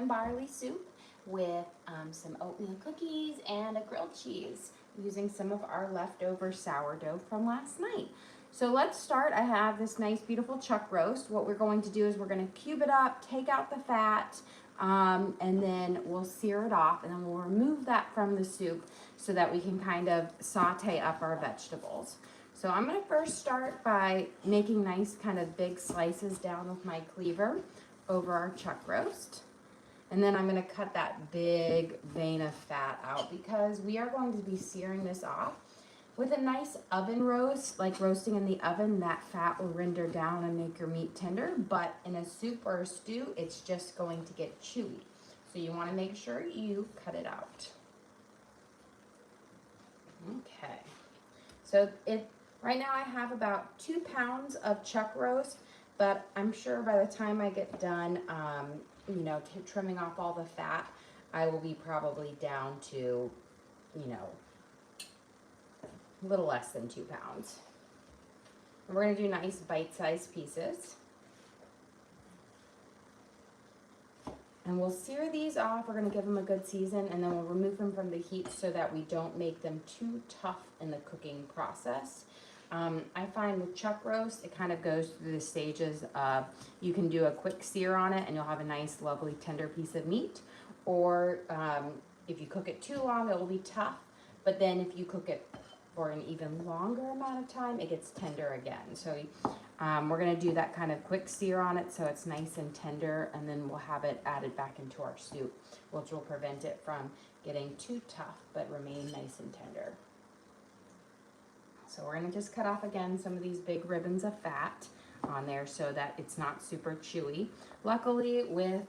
German barley soup with some oatmeal cookies and a grilled cheese using some of our leftover sourdough from last night. So let's start. I have this nice beautiful chuck roast. What we're going to do is we're going to cube it up, take out the fat, and then we'll sear it off, and then we'll remove that from the soup so that we can kind of saute up our vegetables. So I'm going to first start by making nice kind of big slices down with my cleaver over our chuck roast. And then I'm going to cut that big vein of fat out because we are going to be searing this off. With a nice oven roast, like roasting in the oven, that fat will render down and make your meat tender. But in a soup or a stew, it's just going to get chewy. So you want to make sure you cut it out. Okay. So right now I have about 2 pounds of chuck roast, but I'm sure by the time I get done, trimming off all the fat, I will be probably down to, a little less than 2 pounds. And we're going to do nice bite-sized pieces. And we'll sear these off. We're going to give them a good season, and then we'll remove them from the heat so that we don't make them too tough in the cooking process. I find with chuck roast, it kind of goes through the stages of you can do a quick sear on it and you'll have a nice, lovely, tender piece of meat. Or if you cook it too long, it will be tough. But then if you cook it for an even longer amount of time, it gets tender again. So we're going to do that kind of quick sear on it so it's nice and tender, and then we'll have it added back into our soup, which will prevent it from getting too tough but remain nice and tender. So we're going to just cut off again some of these big ribbons of fat on there so that it's not super chewy. Luckily with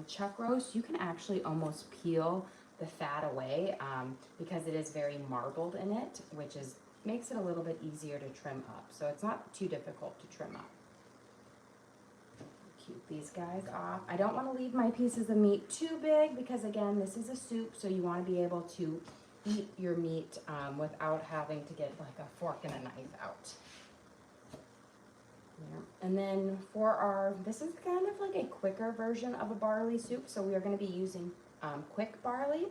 chuck roast, you can actually almost peel the fat away because it is very marbled in it, which makes it a little bit easier to trim up. So it's not too difficult to trim up. Keep these guys off. I don't want to leave my pieces of meat too big because again, this is a soup, so you want to be able to eat your meat without having to get like a fork and a knife out. Yeah. And then for this is kind of like a quicker version of a barley soup, so we are going to be using quick barley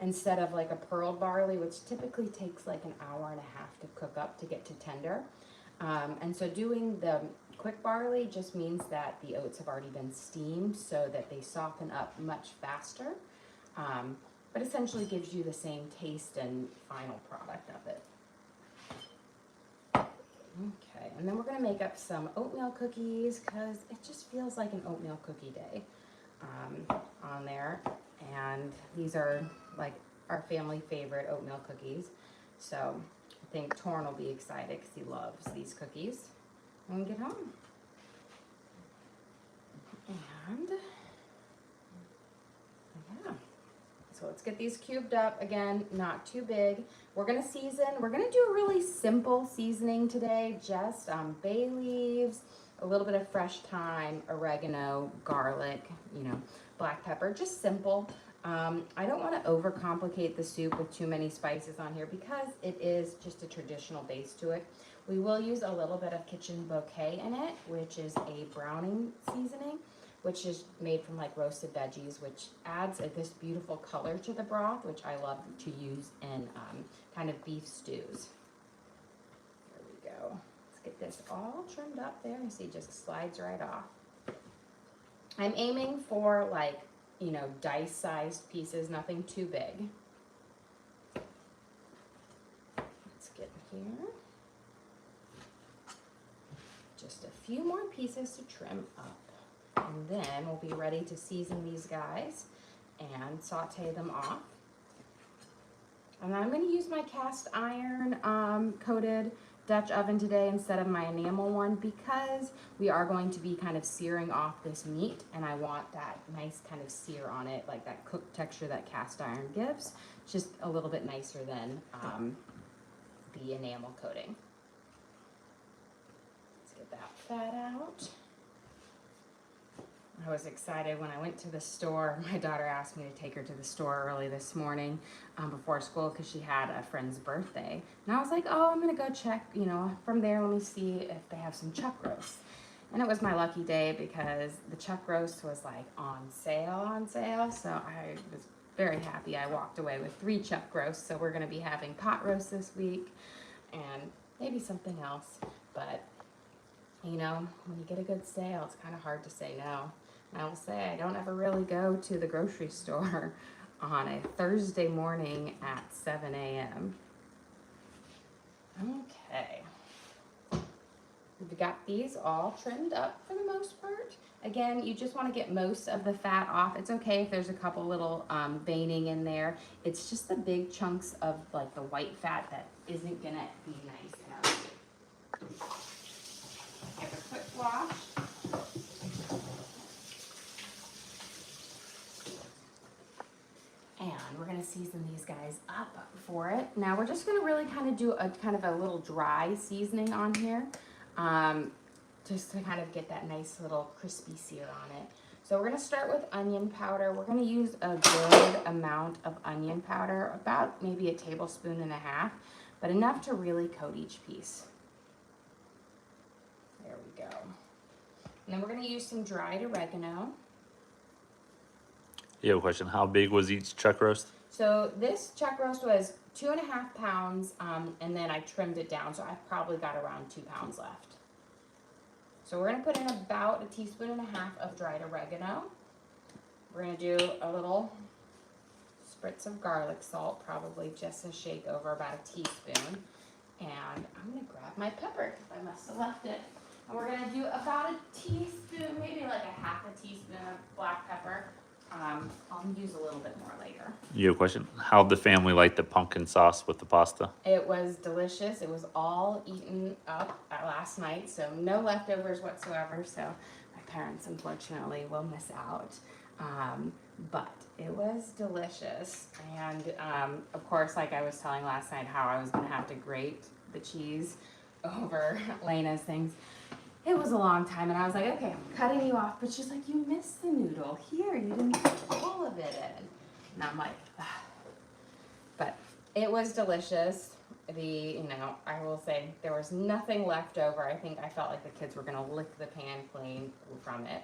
instead of like a pearled barley, which typically takes like an hour and a half to cook up to get to tender. And so doing the quick barley just means that the oats have already been steamed so that they soften up much faster, but essentially gives you the same taste and final product of it. Okay, and then we're going to make up some oatmeal cookies because it just feels like an oatmeal cookie day on there. And these are like our family favorite oatmeal cookies. So I think Torn will be excited because he loves these cookies when we get home. And yeah, so let's get these cubed up. Again, not too big. We're gonna season. We're gonna do a really simple seasoning today. Just bay leaves, a little bit of fresh thyme, oregano, garlic, black pepper, just simple. I don't want to overcomplicate the soup with too many spices on here because it is just a traditional base to it. We will use a little bit of kitchen bouquet in it, which is a browning seasoning, which is made from like roasted veggies, which adds this beautiful color to the broth, which I love to use in kind of beef stews. There we go. Let's get this all trimmed up there. You see, it just slides right off. I'm aiming for like, dice-sized pieces, nothing too big. Let's get here. Just a few more pieces to trim up. And then we'll be ready to season these guys and saute them off. And I'm going to use my cast iron coated Dutch oven today instead of my enamel one because we are going to be kind of searing off this meat, and I want that nice kind of sear on it, like that cooked texture that cast iron gives. It's just a little bit nicer than the enamel coating. Let's get that fat out. I was excited when I went to the store. My daughter asked me to take her to the store early this morning before school because she had a friend's birthday. And I was like, oh, I'm going to go check, from there, let me see if they have some chuck roast. And it was my lucky day because the chuck roast was like on sale. So I was very happy. I walked away with 3 chuck roasts. So we're gonna be having pot roast this week and maybe something else. But you know, when you get a good sale, it's kind of hard to say no. And I will say I don't ever really go to the grocery store on a Thursday morning at 7 a.m. Okay. We've got these all trimmed up for the most part. Again, you just want to get most of the fat off. It's okay if there's a couple little veining in there. It's just the big chunks of like the white fat that isn't gonna be nice enough. Give a quick wash. And we're gonna season these guys up for it. Now we're just gonna really kind of do a kind of a little dry seasoning on here, just to kind of get that nice little crispy sear on it. So we're gonna start with onion powder. We're gonna use a good amount of onion powder, about maybe 1.5 tablespoons, but enough to really coat each piece. There we go. And then we're gonna use some dried oregano. You have a question. How big was each chuck roast? So this chuck roast was 2.5 pounds, and then I trimmed it down, so I've probably got around 2 pounds left. So we're gonna put in about 1.5 teaspoons of dried oregano. We're gonna do a little spritz of garlic salt, probably just a shake over, about 1 teaspoon. And I'm gonna grab my pepper, because I must have left it. And we're gonna do about 1 teaspoon, maybe like 1/2 teaspoon of black pepper. I'll use a little bit more later. You have a question. How'd the family like the pumpkin sauce with the pasta? It was delicious. It was all eaten up last night, so no leftovers whatsoever. So my parents, unfortunately, will miss out. But it was delicious. And of course, like I was telling last night, how I was going to have to grate the cheese over Lena's things. It was a long time, and I was like, okay, I'm cutting you off. But she's like, you missed the noodle. Here, you didn't put all of it in. And I'm like, ah. But it was delicious. I will say there was nothing left over. I think I felt like the kids were gonna lick the pan clean from it.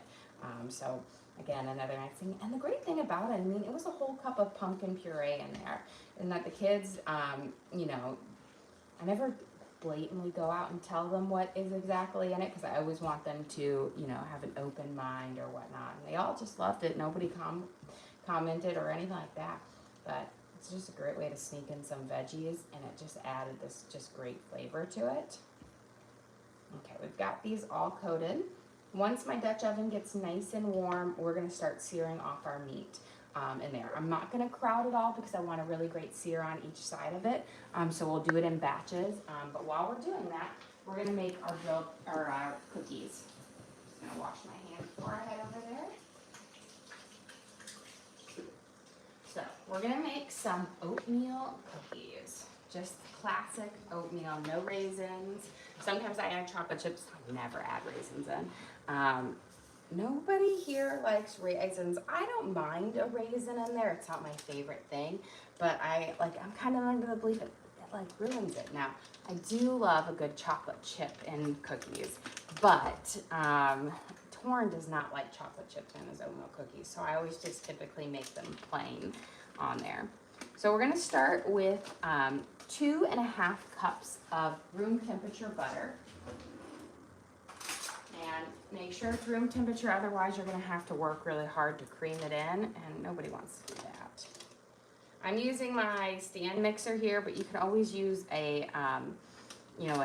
So again, another nice thing. And the great thing about it, I mean, it was a whole cup of pumpkin puree in there, and that the kids, I never blatantly go out and tell them what is exactly in it, because I always want them to, have an open mind or whatnot. And they all just loved it. Nobody commented or anything like that. But it's just a great way to sneak in some veggies, and it just added this just great flavor to it. Okay, we've got these all coated. Once my Dutch oven gets nice and warm, we're gonna start searing off our meat in there. I'm not gonna crowd it all because I want a really great sear on each side of it. So we'll do it in batches. But while we're doing that, we're gonna make our cookies. I'm gonna wash my hands before I head over there. So we're gonna make some oatmeal cookies. Just classic oatmeal, no raisins. Sometimes I add chocolate chips, I never add raisins in. Nobody here likes raisins. I don't mind a raisin in there. It's not my favorite thing, but I'm kind of under the belief it ruins it. Now, I do love a good chocolate chip in cookies, but Torn does not like chocolate chips in his oatmeal cookies, so I always just typically make them plain on there. So we're gonna start with 2.5 cups of room temperature butter. And make sure it's room temperature, otherwise you're gonna have to work really hard to cream it in, and nobody wants to do that. I'm using my stand mixer here, but you can always use a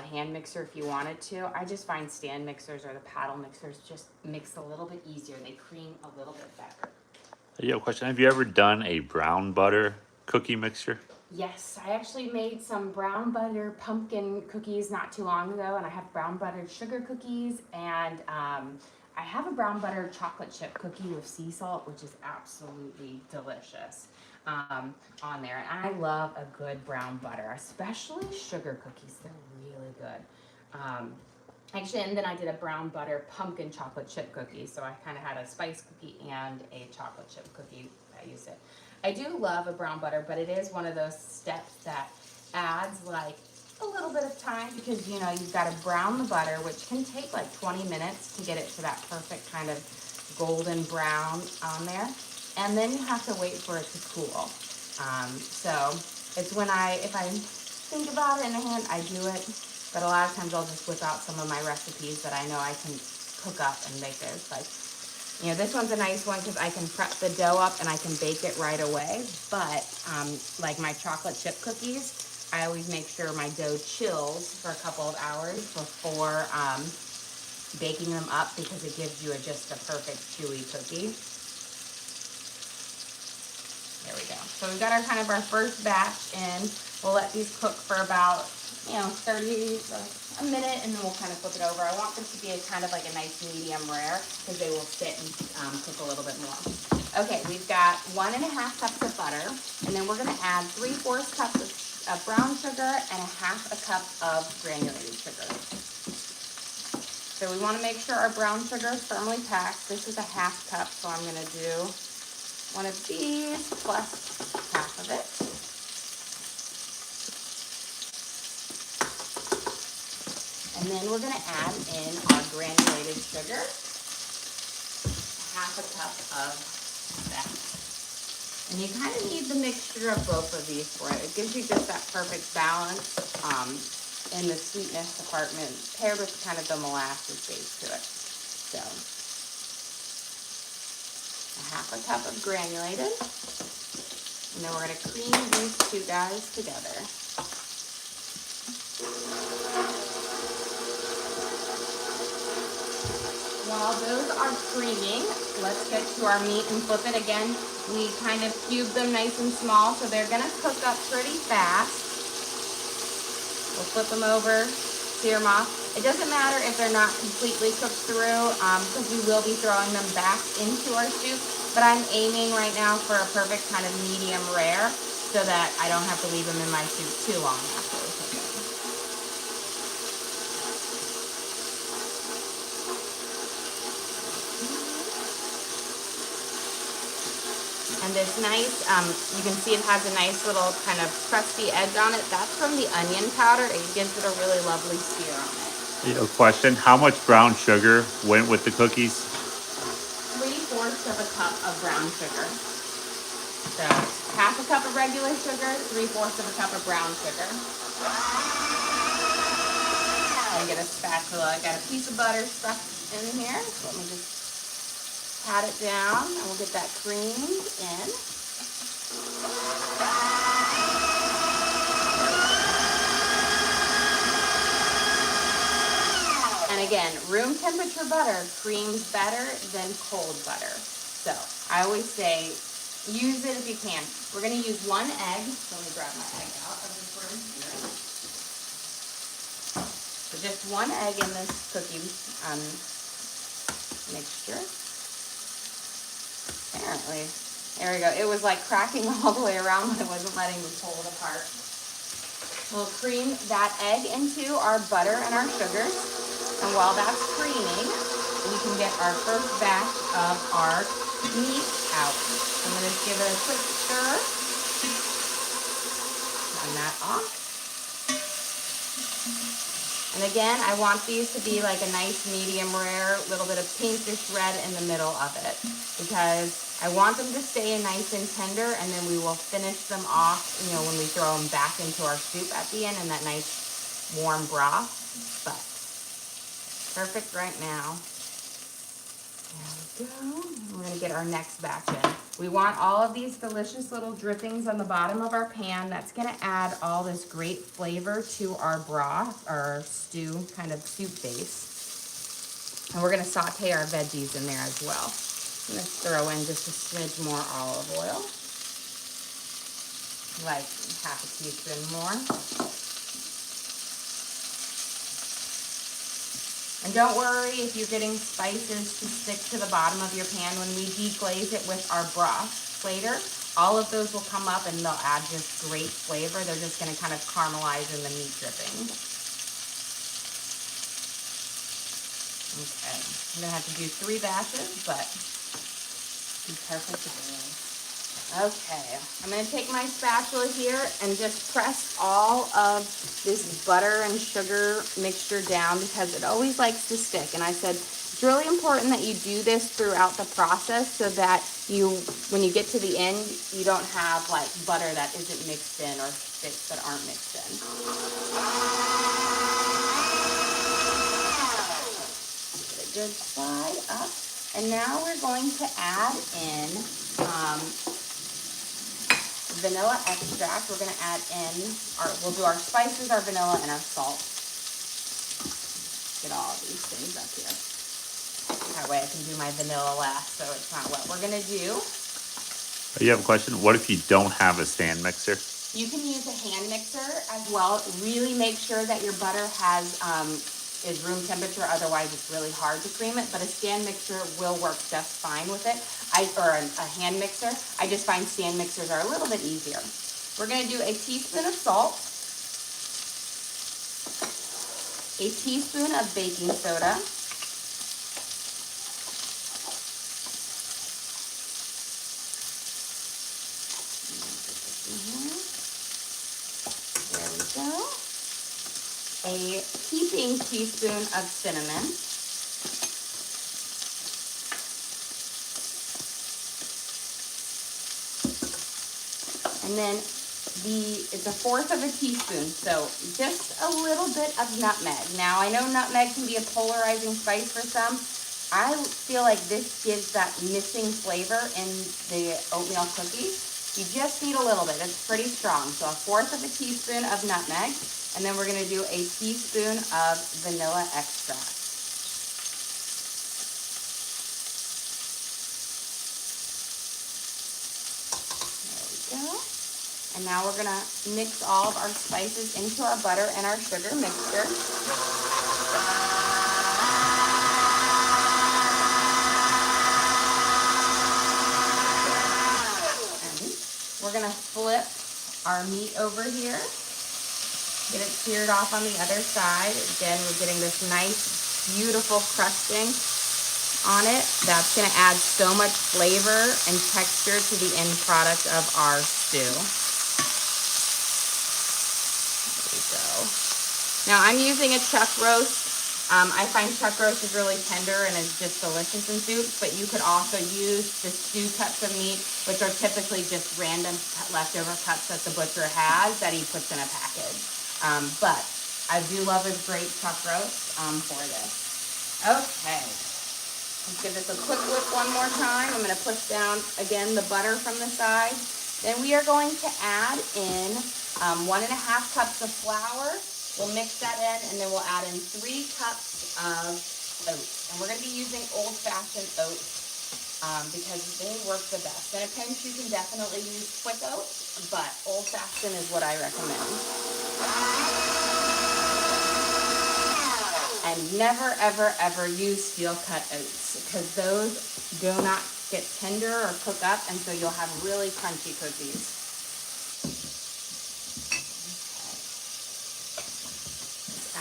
hand mixer if you wanted to. I just find stand mixers or the paddle mixers just mix a little bit easier. They cream a little bit better. You have a question. Have you ever done a brown butter cookie mixture? Yes, I actually made some brown butter pumpkin cookies not too long ago, and I have brown butter sugar cookies, and I have a brown butter chocolate chip cookie with sea salt, which is absolutely delicious on there. And I love a good brown butter, especially sugar cookies. They're really good. Actually, and then I did a brown butter pumpkin chocolate chip cookie, so I kind of had a spice cookie and a chocolate chip cookie. I used it. I do love a brown butter, but it is one of those steps that adds like a a little bit of time because, you know, you've got to brown the butter, which can take like 20 minutes to get it to that perfect kind of golden brown on there. And then you have to wait for it to cool. So it's when if I think about it in a hand, I do it. But a lot of times I'll just whip out some of my recipes that I know I can cook up and make this. Like, you know, this one's a nice one because I can prep the dough up and I can bake it right away. But like my chocolate chip cookies, I always make sure my dough chills for a couple of hours before baking them up because it gives you just a perfect chewy cookie. There we go. So we've got our kind of our first batch in. We'll let these cook for about, you know, 30, a minute, and then we'll kind of flip it over. I want them to be kind of like a nice medium rare because they will sit and cook a little bit more. Okay, we've got 1.5 cups of butter, and then we're gonna add 3/4 cups of brown sugar and 1/2 cup of granulated sugar. So we wanna make sure our brown sugar is firmly packed. This is a 1/2 cup, so I'm gonna do one of these plus 1/2 of it. And then we're gonna add in our granulated sugar, 1/2 cup of that. And you kind of need the mixture of both of these for it. It gives you just that perfect balance in the sweetness department, paired with kind of the molasses base to it. So 1/2 cup of granulated. And then we're gonna cream these two guys together. While those are creaming, let's get to our meat and flip it again. We kind of cube them nice and small, so they're gonna cook up pretty fast. We'll flip them over, sear them off. It doesn't matter if they're not completely cooked through, because we will be throwing them back into our soup, but I'm aiming right now for a perfect kind of medium rare so that I don't have to leave them in my soup too long after we cook them. And this nice, you can see it has a nice little kind of crusty edge on it. That's from the onion powder. It gives it a really lovely sear on it. A question, how much brown sugar went with the cookies? 3/4 of a cup of brown sugar. So 1/2 cup of regular sugar, 3/4 of a cup of brown sugar. I get a spatula. I got a piece of butter stuck in here. So let me just pat it down, and we'll get that creamed in. And again, room temperature butter creams better than cold butter. So I always say, use it if you can. We're gonna use 1 egg. Let me grab my egg out of this room here. So just 1 egg in this cookie mixture. Apparently, there we go. It was like cracking all the way around, but it wasn't letting me pull it apart. We'll cream that egg into our butter and our sugars. And while that's creaming, we can get our first batch of our meat out. So I'm going to give it a quick stir. Turn that off. And again, I want these to be like a nice medium rare, little bit of pinkish red in the middle of it, because I want them to stay nice and tender, and then we will finish them off, you know, when we throw them back into our soup at the end in that nice warm broth. But perfect right now. There we go. We're gonna get our next batch in. We want all of these delicious little drippings on the bottom of our pan. That's gonna add all this great flavor to our broth, our stew kind of soup base. And we're gonna saute our veggies in there as well. I'm gonna throw in just a smidge more olive oil, like 1/2 teaspoon more. And don't worry if you're getting spices to stick to the bottom of your pan. When we deglaze it with our broth later, all of those will come up and they'll add just great flavor. They're just gonna kind of caramelize in the meat dripping. Okay, I'm gonna have to do 3 batches, but be perfect. Okay, I'm gonna take my spatula here and just press all of this butter and sugar mixture down because it always likes to stick. And I said, it's really important that you do this throughout the process so that when you get to the end, you don't have like butter that isn't mixed in or sticks that aren't mixed in. Get a good slide up. And now we're going to add in vanilla extract. We're gonna add in we'll do our spices, our vanilla, and our salt. Get all of these things up here. That way I can do my vanilla last so it's not wet. We're gonna do. You have a question? What if you don't have a stand mixer? You can use a hand mixer as well. Really make sure that your butter is room temperature, otherwise it's really hard to cream it, but a stand mixer will work just fine with it. Or a hand mixer. I just find stand mixers are a little bit easier. We're gonna do a teaspoon of salt, a teaspoon of baking soda, there we go, a heaping teaspoon of cinnamon, and then it's 1/4 of a teaspoon, so just a little bit of nutmeg. Now, I know nutmeg can be a polarizing spice for some. I feel like this gives that missing flavor in the oatmeal cookies. You just need a little bit. It's pretty strong. So 1/4 of a teaspoon of nutmeg, and then we're going to do a teaspoon of vanilla extract. There we go. And now we're gonna mix all of our spices into our butter and our sugar mixture. And we're gonna flip our meat over here. Get it seared off on the other side. Again, we're getting this nice, beautiful crusting on it. That's gonna add so much flavor and texture to the end product of our stew. Now I'm using a chuck roast. I find chuck roast is really tender and is just delicious in soups, but you could also use the stew cuts of meat, which are typically just random leftover cuts that the butcher has that he puts in a package. But I do love a great chuck roast for this. Okay, let's give this a quick whip one more time. I'm gonna push down again the butter from the side. Then we are going to add in 1.5 cups of flour. We'll mix that in, and then we'll add in 3 cups of oats. And we're going to be using old-fashioned oats because they work the best. In a pinch, you can definitely use quick oats, but old-fashioned is what I recommend. And never, ever, ever use steel-cut oats because those do not get tender or cook up, and so you'll have really crunchy cookies.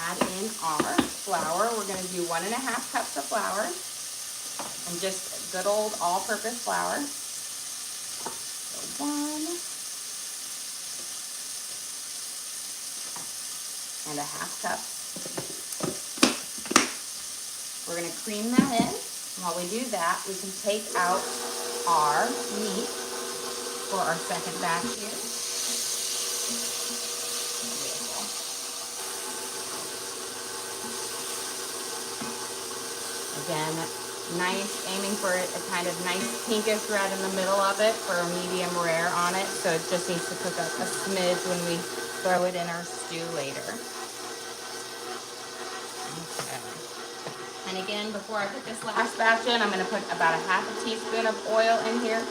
Add in our flour. We're going to do 1.5 cups of flour and just good old all-purpose flour. So 1.5 cups. We're going to cream that in. And while we do that, we can take out our meat for our second batch here. Again, nice, aiming for a kind of nice pinkish red in the middle of it for a medium rare on it. So it just needs to cook up a smidge when we throw it in our stew later. Okay. And again, before I put this last batch in, I'm going to put about 1/2 teaspoon of oil in here,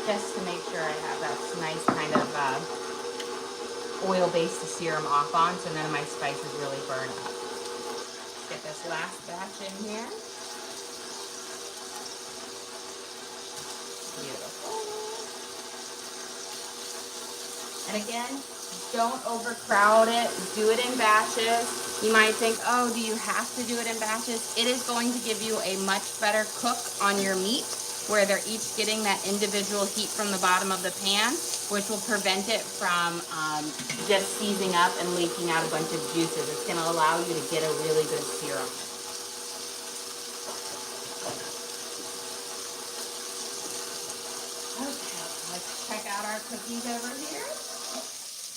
just to make sure I have that nice kind of oil base to sear them off on, so none of my spices really burn up. Get this last batch in here. Beautiful. And again, don't overcrowd it. Do it in batches. You might think, oh, do you have to do it in batches? It is going to give you a much better cook on your meat where they're each getting that individual heat from the bottom of the pan, which will prevent it from just seizing up and leaking out a bunch of juices. It's going to allow you to get a really good sear on it. Okay, let's check out our cookies over here.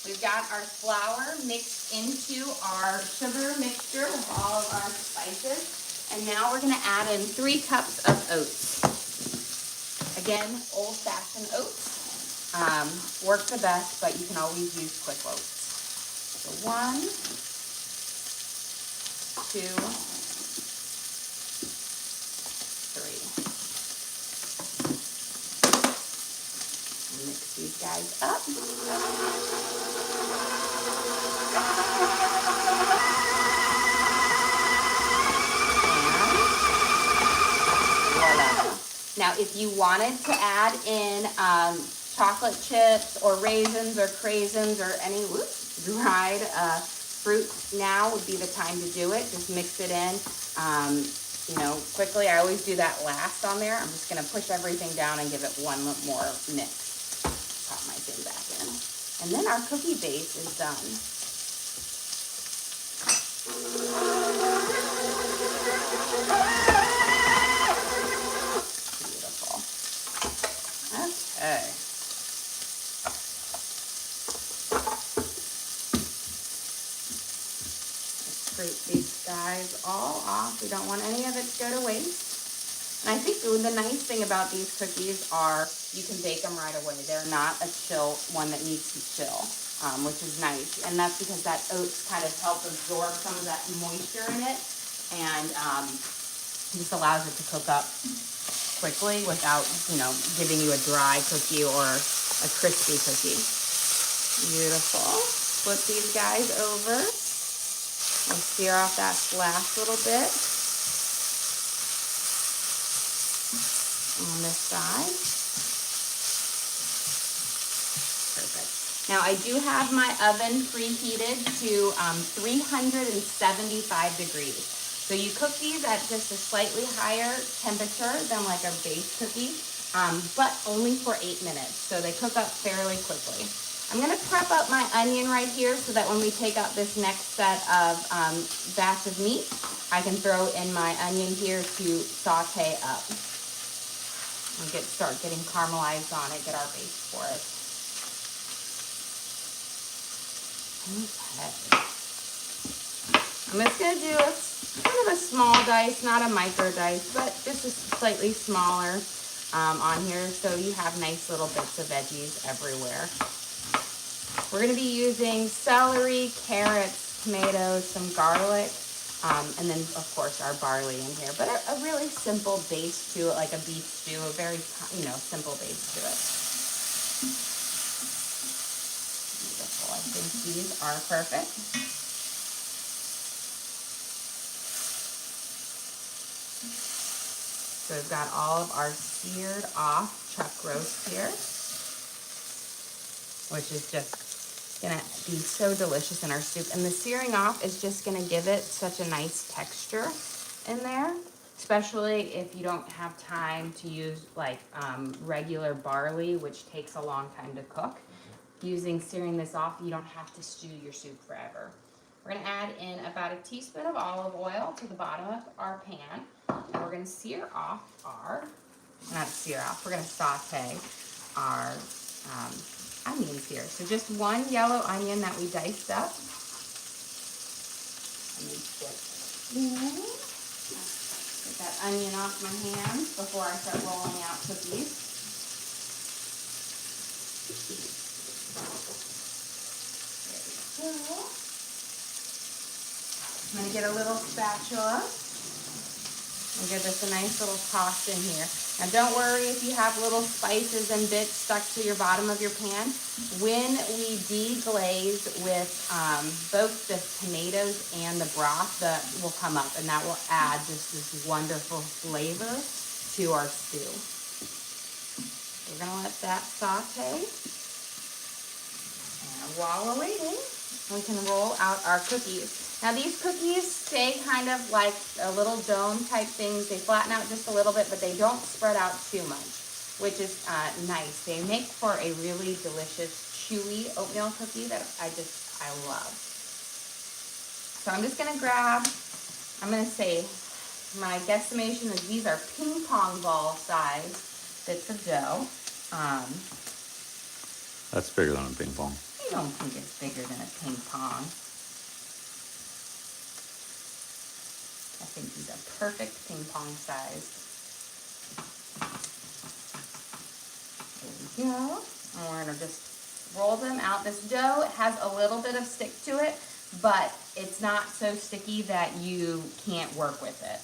We've got our flour mixed into our sugar mixture with all of our spices. And now we're gonna add in 3 cups of oats. Again, old-fashioned oats work the best, but you can always use quick oats. So 1, 2, 3. Mix these guys up. Now, if you wanted to add in chocolate chips or raisins or craisins or any dried fruit, now would be the time to do it. Just mix it in, quickly. I always do that last on there. I'm just going to push everything down and give it one more mix. Pop my thing back in. And then our cookie base is done. Okay. Let's scrape these guys all off. We don't want any of it to go to waste. And I think the nice thing about these cookies are you can bake them right away. They're not a chill one that needs to chill, which is nice. And that's because that oats kind of help absorb some of that moisture in it, and just allows it to cook up quickly without, giving you a dry cookie or a crispy cookie. Beautiful. Flip these guys over. We'll sear off that last little bit on this side. Perfect. Now I do have my oven preheated to 375 degrees. So you cook these at just a slightly higher temperature than like a base cookie, but only for 8 minutes. So they cook up fairly quickly. I'm gonna prep up my onion right here so that when we take out this next set of batch of meat, I can throw in my onion here to saute up. And start getting caramelized on it, get our base for it. Okay. I'm just gonna do kind of a small dice, not a micro dice, but just a slightly smaller on here so you have nice little bits of veggies everywhere. We're gonna be using celery, carrots, tomatoes, some garlic, and then of course our barley in here, but a really simple base to it, like a beef stew, a very, simple base to it. Beautiful, I think these are perfect. So we've got all of our seared off chuck roast here, which is just gonna be so delicious in our soup. And the searing off is just gonna give it such a nice texture in there, especially if you don't have time to use like regular barley, which takes a long time to cook. Using searing this off, you don't have to stew your soup forever. We're gonna add in about a teaspoon of olive oil to the bottom of our pan. And we're gonna sear off we're gonna saute our onions here. So just 1 yellow onion that we diced up. Let me get that onion off my hands before I start rolling out cookies. There we go. I'm gonna get a little spatula and give this a nice little toss in here. Now don't worry if you have little spices and bits stuck to your bottom of your pan. When we deglaze with both the tomatoes and the broth, that will come up, and that will add just this wonderful flavor to our stew. We're gonna let that saute. And while we're waiting, we can roll out our cookies. Now these cookies stay kind of like a little dome type things. They flatten out just a little bit, but they don't spread out too much, which is nice. They make for a really delicious, chewy oatmeal cookie that I love. So I'm just gonna grab, I'm gonna say, my guesstimation is these are ping pong ball size bits of dough. That's bigger than a ping pong. I don't think it's bigger than a ping pong. I think these are perfect ping pong size. There we go. And we're gonna just roll them out. This dough has a little bit of stick to it, but it's not so sticky that you can't work with it.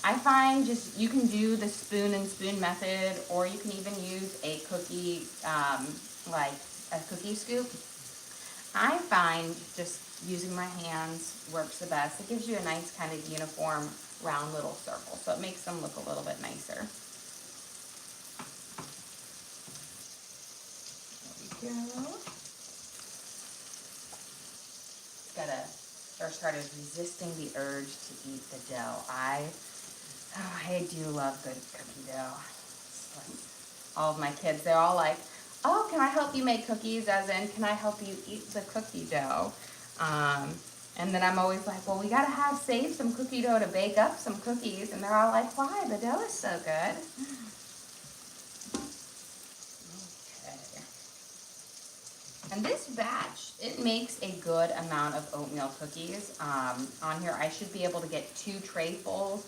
I find just, you can do the spoon and spoon method, or you can even use a cookie, like a cookie scoop. I find just using my hands works the best. It gives you a nice kind of uniform round little circle, so it makes them look a little bit nicer. There we go. Started resisting the urge to eat the dough. I do love good cookie dough. Like all of my kids, they're all like, oh, can I help you make cookies? As in, can I help you eat the cookie dough? And then I'm always like, well, we gotta save some cookie dough to bake up some cookies. And they're all like, why? The dough is so good. Okay. And this batch, it makes a good amount of oatmeal cookies. On here, I should be able to get 2 trayfuls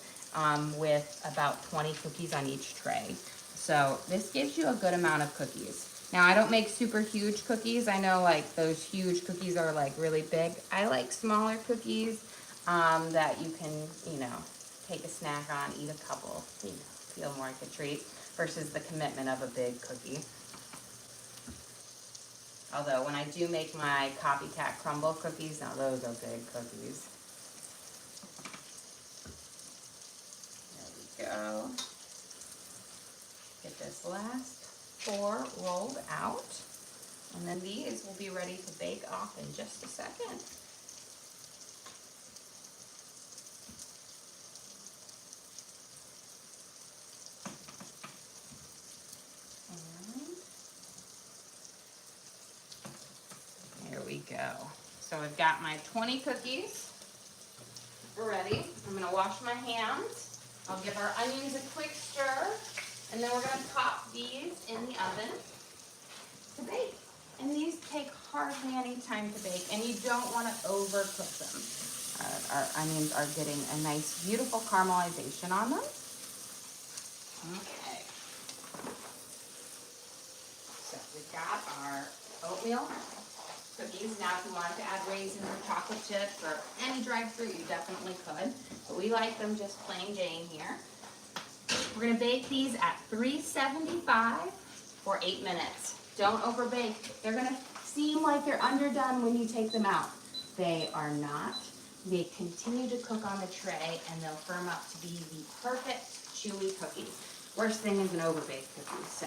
with about 20 cookies on each tray. So this gives you a good amount of cookies. Now, I don't make super huge cookies. I know like those huge cookies are like really big. I like smaller cookies that you can, take a snack on, eat a couple, feel more like a treat versus the commitment of a big cookie. Although when I do make my copycat crumble cookies, now those are big cookies. There we go. Get this last 4 rolled out. And then these will be ready to bake off in just a second. And there we go. So I've got my 20 cookies ready. I'm gonna wash my hands. I'll give our onions a quick stir, and then we're gonna pop these in the oven to bake. And these take hardly any time to bake, and you don't want to overcook them. Our onions are getting a nice, beautiful caramelization on them. Okay. So we've got our oatmeal cookies. Now, if you wanted to add raisins or chocolate chips or any dried fruit, you definitely could. But we like them just plain Jane here. We're going to bake these at 375 for 8 minutes. Don't overbake. They're going to seem like they're underdone when you take them out. They are not. They continue to cook on the tray, and they'll firm up to be the perfect chewy cookies. Worst thing is an overbaked cookie. So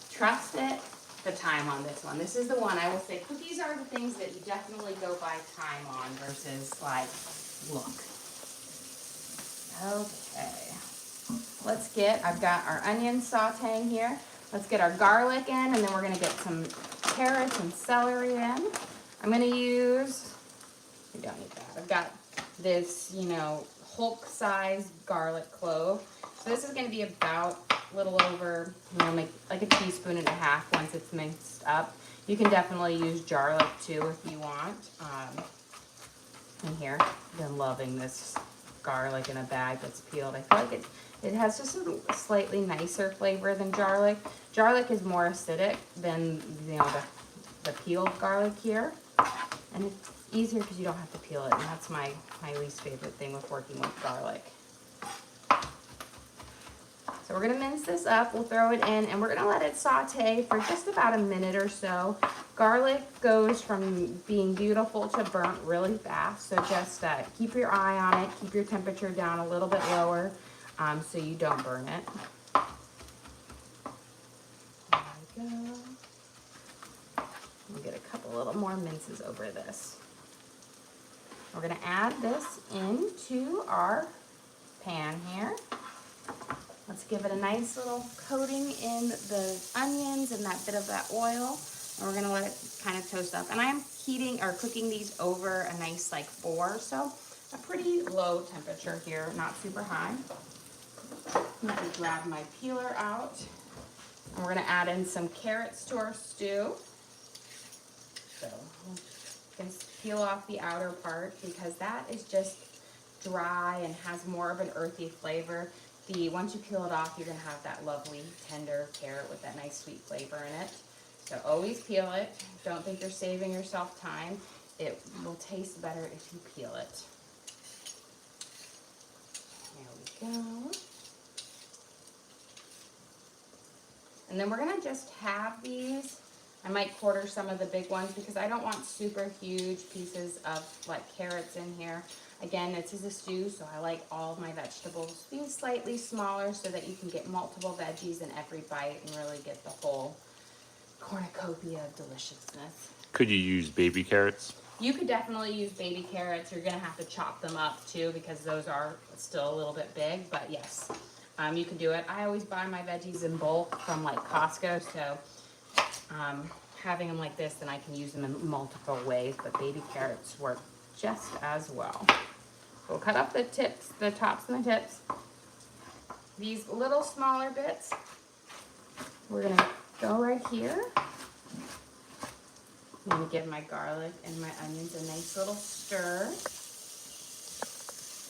trust it. The time on this one. This is the one I will say cookies are the things that you definitely go by time on versus like look. Okay. I've got our onions sauteing here. Let's get our garlic in, and then we're gonna get some carrots and celery in. I'm gonna use, we don't need that. I've got this, Hulk size garlic clove. So this is gonna be about a little over, like a teaspoon and a half once it's mixed up. You can definitely use garlic too if you want. And here, I've been loving this garlic in a bag that's peeled. I feel like it has just a slightly nicer flavor than garlic. Garlic is more acidic than the peeled garlic here. And it's easier because you don't have to peel it, and that's my least favorite thing with working with garlic. So we're gonna mince this up, we'll throw it in, and we're gonna let it saute for just about a minute or so. Garlic goes from being beautiful to burnt really fast, so just keep your eye on it, keep your temperature down a little bit lower so you don't burn it. There we go. We'll get a couple little more minces over this. We're gonna add this into our pan here. Let's give it a nice little coating in the onions and that bit of that oil. And we're gonna let it kind of toast up. And I'm heating or cooking these over a nice like 4, so a pretty low temperature here, not super high. Let me grab my peeler out. And we're gonna add in some carrots to our stew. So you can peel off the outer part because that is just dry and has more of an earthy flavor. Once you peel it off, you're gonna have that lovely tender carrot with that nice sweet flavor in it. So always peel it. Don't think you're saving yourself time. It will taste better if you peel it. There we go. And then we're gonna just have these. I might quarter some of the big ones because I don't want super huge pieces of like carrots in here. Again, this is a stew, so I like all of my vegetables being slightly smaller so that you can get multiple veggies in every bite and really get the whole cornucopia of deliciousness. Could you use baby carrots? You could definitely use baby carrots. You're gonna have to chop them up too because those are still a little bit big, but yes, you can do it. I always buy my veggies in bulk from like Costco, so having them like this, then I can use them in multiple ways, but baby carrots work just as well. We'll cut up the tips, the tops and the tips. These little smaller bits, we're gonna go right here. I'm gonna give my garlic and my onions a nice little stir.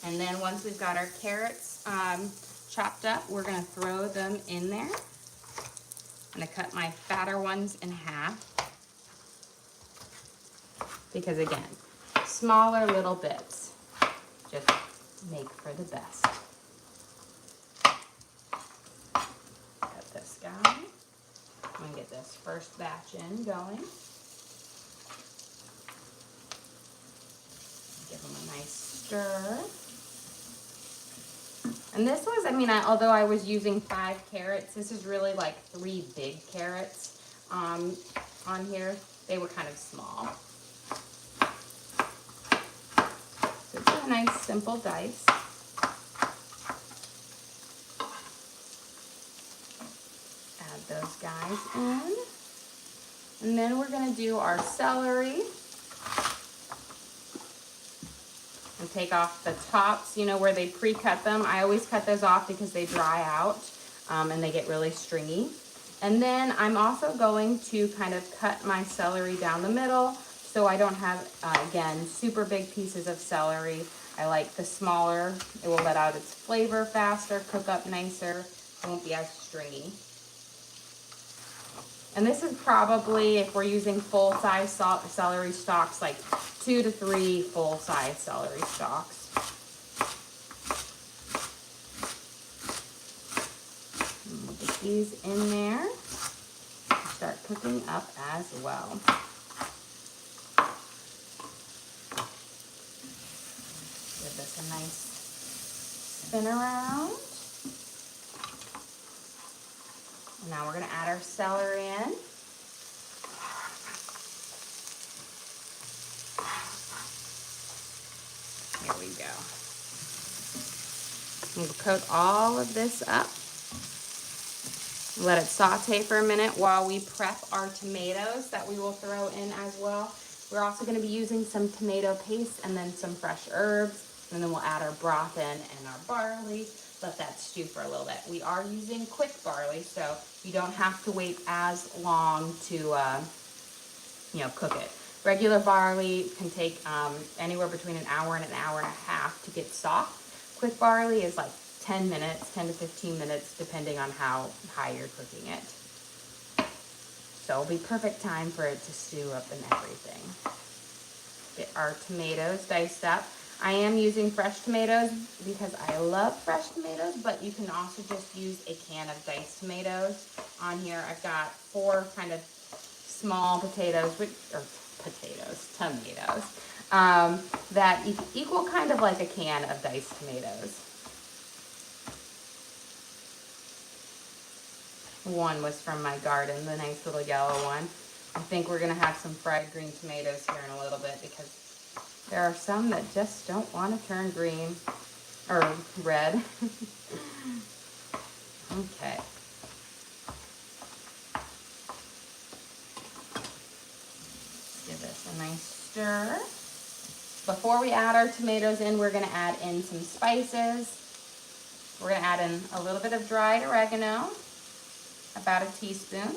And then once we've got our carrots chopped up, we're gonna throw them in there. I'm gonna cut my fatter ones in half. Because again, smaller little bits just make for the best. Cut this guy. I'm gonna get this first batch in going. Give them a nice stir. And this was, I mean, although I was using 5 carrots, this is really like 3 big carrots on here. They were kind of small. So it's a nice simple dice. Add those guys in. And then we're gonna do our celery. And take off the tops, you know, where they pre-cut them. I always cut those off because they dry out and they get really stringy. And then I'm also going to kind of cut my celery down the middle so I don't have, again, super big pieces of celery. I like the smaller. It will let out its flavor faster, cook up nicer, it won't be as stringy. And this is probably, if we're using full-size celery stalks, like 2 to 3 full-size celery stalks. And we'll get these in there and start cooking up as well. Give this a nice spin around. Now we're going to add our celery in. Here we go. We'll coat all of this up. Let it saute for a minute while we prep our tomatoes that we will throw in as well. We're also going to be using some tomato paste and then some fresh herbs. And then we'll add our broth in and our barley. Let that stew for a little bit. We are using quick barley, so you don't have to wait as long to, cook it. Regular barley can take anywhere between an hour and a half to get soft. Quick barley is like 10 minutes, 10 to 15 minutes, depending on how high you're cooking it. So it'll be perfect time for it to stew up and everything. Get our tomatoes diced up. I am using fresh tomatoes because I love fresh tomatoes, but you can also just use a can of diced tomatoes. On here, I've got 4 kind of small tomatoes, that equal kind of like a can of diced tomatoes. One was from my garden, the nice little yellow one. I think we're gonna have some fried green tomatoes here in a little bit because There are some that just don't want to turn green or red. Okay. Give this a nice stir. Before we add our tomatoes in, we're going to add in some spices. We're going to add in a little bit of dried oregano, about a teaspoon.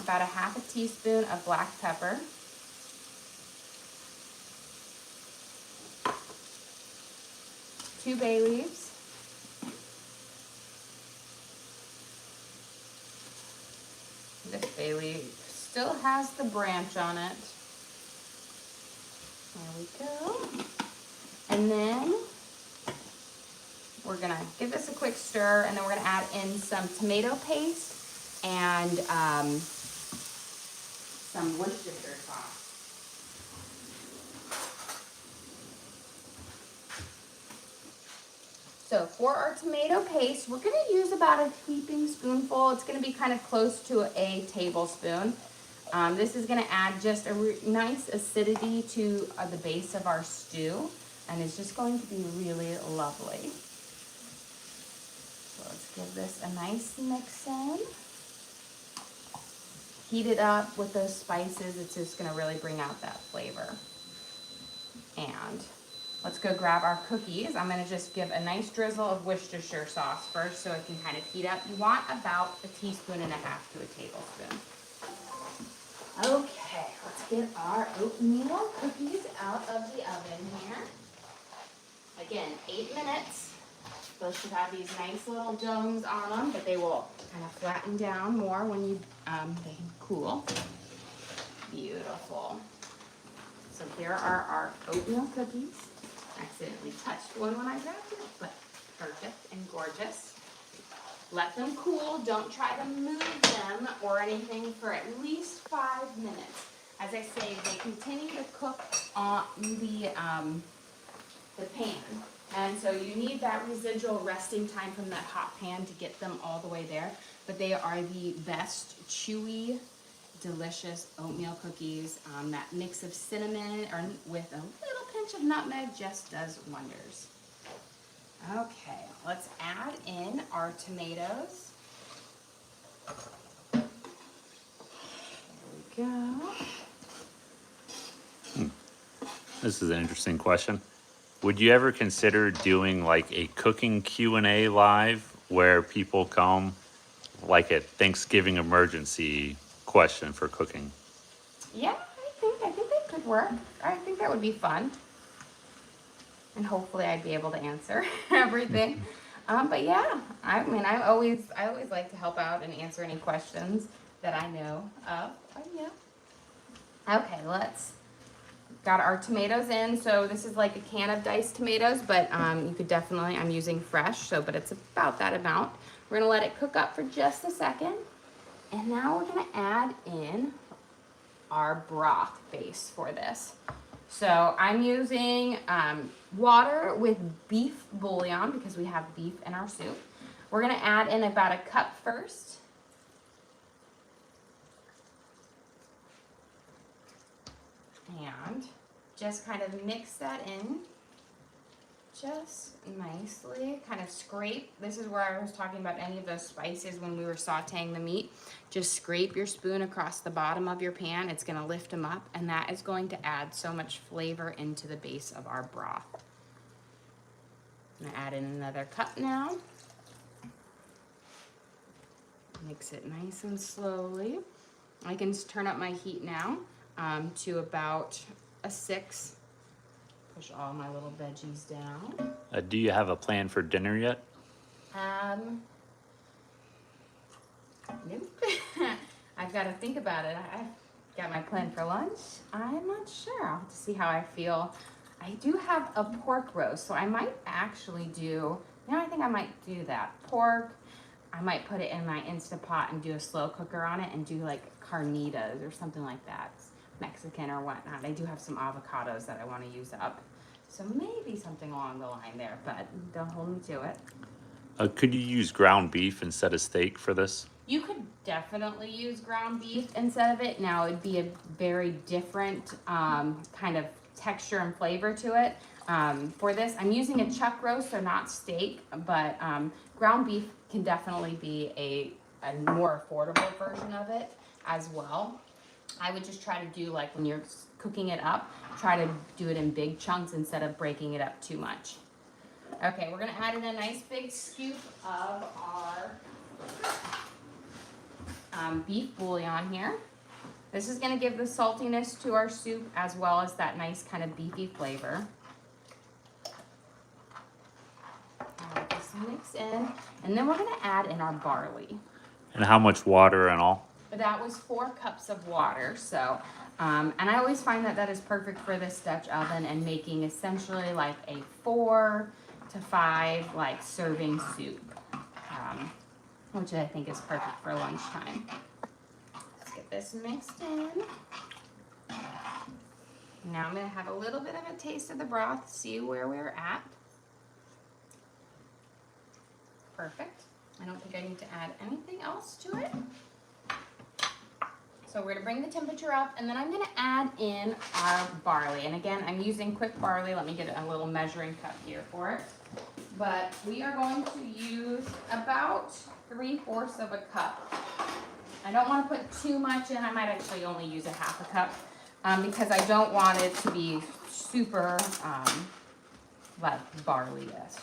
About a half a teaspoon of black pepper. Two bay leaves. This bay leaf still has the branch on it. There we go. And then we're gonna give this a quick stir, and then we're gonna add in some tomato paste and some Worcestershire sauce. So for our tomato paste, we're gonna use about a heaping spoonful. It's gonna be kind of close to a tablespoon. This is gonna add just a nice acidity to the base of our stew, and it's just going to be really lovely. So let's give this a nice mix in. Heat it up with those spices. It's just gonna really bring out that flavor. And let's go grab our cookies. I'm gonna just give a nice drizzle of Worcestershire sauce first so it can kind of heat up. You want about a teaspoon and a half to a tablespoon. Okay, let's get our oatmeal cookies out of the oven here. Again, 8 minutes. Those should have these nice little domes on them, but they will kind of flatten down more when you they cool. Beautiful. So here are our oatmeal cookies. Accidentally touched one when I grabbed it, but perfect and gorgeous. Let them cool. Don't try to move them or anything for at least 5 minutes. As I say, they continue to cook on the pan. And so you need that residual resting time from that hot pan to get them all the way there. But they are the best chewy, delicious oatmeal cookies. That mix of cinnamon or with a little pinch of nutmeg just does wonders. Okay, let's add in our tomatoes. There we go. This is an interesting question. Would you ever consider doing like a cooking Q&A live where people come, like a Thanksgiving emergency question for cooking? Yeah, I think that could work. I think that would be fun. And hopefully I'd be able to answer everything. But yeah, I mean, I always like to help out and answer any questions that I know of. But yeah. Okay, got our tomatoes in. So this is like a can of diced tomatoes, but you could definitely, I'm using fresh, but it's about that amount. We're gonna let it cook up for just a second. And now we're gonna add in our broth base for this. So I'm using water with beef bouillon because we have beef in our soup. We're gonna add in about a cup first. And just kind of mix that in just nicely, kind of scrape. This is where I was talking about any of those spices when we were sauteing the meat. Just scrape your spoon across the bottom of your pan. It's gonna lift them up, and that is going to add so much flavor into the base of our broth. I'm gonna add in another cup now. Mix it nice and slowly. I can turn up my heat now to about a 6. Push all my little veggies down. Do you have a plan for dinner yet? Nope. I've got to think about it. I've got my plan for lunch. I'm not sure. I'll have to see how I feel. I do have a pork roast, so I might actually do, I think I might do that. Pork, I might put it in my Instapot and do a slow cooker on it and do like carnitas or something like that. Mexican or whatnot. I do have some avocados that I want to use up. So maybe something along the line there, but don't hold me to it. Could you use ground beef instead of steak for this? You could definitely use ground beef instead of it. Now it'd be a very different kind of texture and flavor to it. For this, I'm using a chuck roast, so not steak, but ground beef can definitely be a more affordable version of it as well. I would just try to do, like, when you're cooking it up, try to do it in big chunks instead of breaking it up too much. Okay, we're gonna add in a nice big scoop of our beef bouillon here. This is gonna give the saltiness to our soup as well as that nice kind of beefy flavor. Just mix in, and then we're gonna add in our barley. And how much water and all? That was 4 cups of water, so, and I always find that that is perfect for this Dutch oven and making essentially like a 4 to 5 like serving soup, which I think is perfect for lunchtime. Let's get this mixed in. Now I'm gonna have a little bit of a taste of the broth, see where we're at. Perfect. I don't think I need to add anything else to it. So we're gonna bring the temperature up, and then I'm gonna add in our barley. And again, I'm using quick barley. Let me get a little measuring cup here for it. But we are going to use about 3/4 of a cup. I don't want to put too much in. I might actually only use a half a cup because I don't want it to be super like barley-ish.